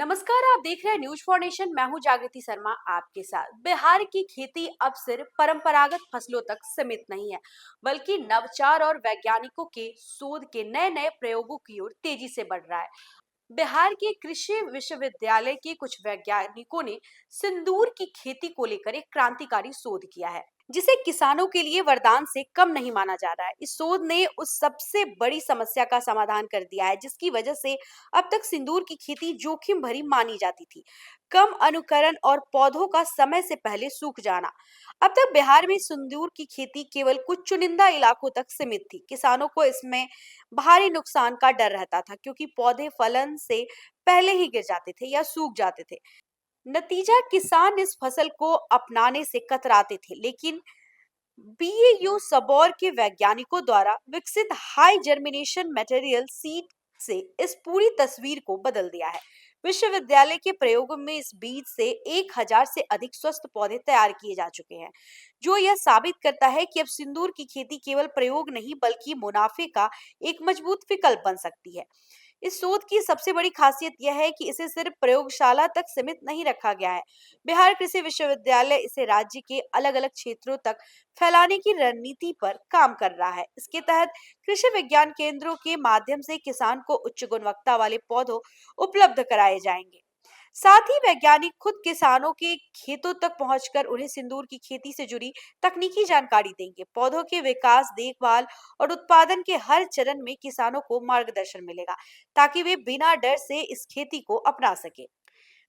नमस्कार, आप देख रहे हैं न्यूज फॉर नेशन। मैं हूं जागृति शर्मा आपके साथ। बिहार की खेती अब सिर्फ परंपरागत फसलों तक सीमित नहीं है, बल्कि नवाचार और वैज्ञानिकों के शोध के नए नए प्रयोगों की ओर तेजी से बढ़ रहा है। बिहार के कृषि विश्वविद्यालय के कुछ वैज्ञानिकों ने सिंदूर की खेती को लेकर एक क्रांतिकारी शोध किया है, जिसे किसानों के लिए वरदान से कम नहीं माना जा रहा है। इस शोध ने उस सबसे बड़ी समस्या का समाधान कर दिया है जिसकी वजह से अब तक सिंदूर की खेती जोखिम भरी मानी जाती थी। कम अनुकरण और पौधों का समय से पहले सूख जाना। अब तक बिहार में सिंदूर की खेती केवल कुछ चुनिंदा इलाकों तक सीमित थी। किसानों को इसमें भारी नुकसान का डर रहता था, क्योंकि पौधे फलन से पहले ही गिर जाते थे या सूख जाते थे। नतीजा, किसान इस फसल को अपनाने से कतराते थे, लेकिन बीएयू सबौर के वैज्ञानिकों द्वारा विकसित हाई जर्मिनेशन मटेरियल सीड से इस पूरी तस्वीर को बदल दिया है। विश्वविद्यालय के प्रयोगों में इस बीज से 1000 से अधिक स्वस्थ पौधे तैयार किए जा चुके हैं, जो यह साबित करता है कि अब सिंदूर की खेती केवल प्रयोग नहीं बल्कि मुनाफे का एक मजबूत विकल्प बन सकती है। इस शोध की सबसे बड़ी खासियत यह है कि इसे सिर्फ प्रयोगशाला तक सीमित नहीं रखा गया है। बिहार कृषि विश्वविद्यालय इसे राज्य के अलग अलग क्षेत्रों तक फैलाने की रणनीति पर काम कर रहा है। इसके तहत कृषि विज्ञान केंद्रों के माध्यम से किसान को उच्च गुणवत्ता वाले पौधों उपलब्ध कराए जाएंगे। साथ ही वैज्ञानिक खुद किसानों के खेतों तक पहुंचकर उन्हें सिंदूर की खेती से जुड़ी तकनीकी जानकारी देंगे। पौधों के विकास, देखभाल और उत्पादन के हर चरण में किसानों को मार्गदर्शन मिलेगा, ताकि वे बिना डर से इस खेती को अपना सके।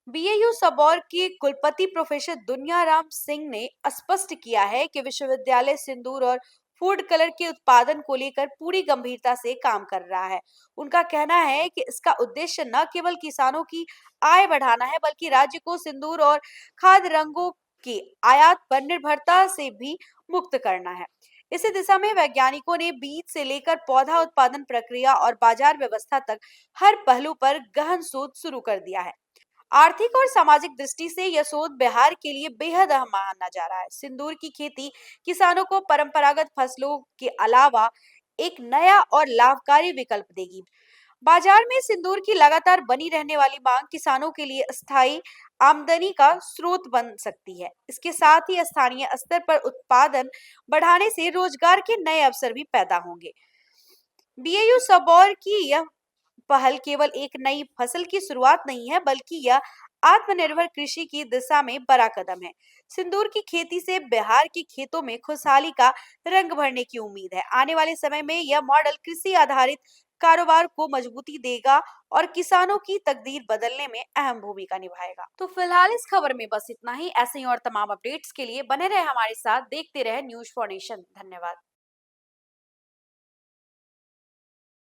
बीएयू सबौर के कुलपति प्रोफेसर दुनियाराम सिंह ने स्पष्ट किया है कि विश्वविद्यालय सिंदूर और फूड कलर के उत्पादन को लेकर पूरी गंभीरता से काम कर रहा है। उनका कहना है कि इसका उद्देश्य न केवल किसानों की आय बढ़ाना है, बल्कि राज्य को सिंदूर और खाद्य रंगों की आयात पर निर्भरता से भी मुक्त करना है। इसी दिशा में वैज्ञानिकों ने बीज से लेकर पौधा उत्पादन प्रक्रिया और बाजार व्यवस्था तक हर पहलू पर गहन शोध शुरू कर दिया है। आर्थिक और सामाजिक दृष्टि से यह शोध बिहार के लिए बेहद अहम माना जा रहा है। सिंदूर की खेती किसानों को परंपरागत फसलों के अलावा एक नया और लाभकारी विकल्प देगी। बाजार में सिंदूर की लगातार बनी रहने वाली मांग किसानों के लिए स्थायी आमदनी का स्रोत बन सकती है। इसके साथ ही स्थानीय स्तर पर उत्पादन बढ़ाने से रोजगार के नए अवसर भी पैदा होंगे। बीएयू सबौर की यह पहल केवल एक नई फसल की शुरुआत नहीं है, बल्कि यह आत्मनिर्भर कृषि की दिशा में बड़ा कदम है। सिंदूर की खेती से बिहार के खेतों में खुशहाली का रंग भरने की उम्मीद है। आने वाले समय में यह मॉडल कृषि आधारित कारोबार को मजबूती देगा और किसानों की तकदीर बदलने में अहम भूमिका निभाएगा। तो फिलहाल इस खबर में बस इतना ही। ऐसे ही और तमाम अपडेट्स के लिए बने रहे हमारे साथ, देखते रहे न्यूज फॉर नेशन। धन्यवाद।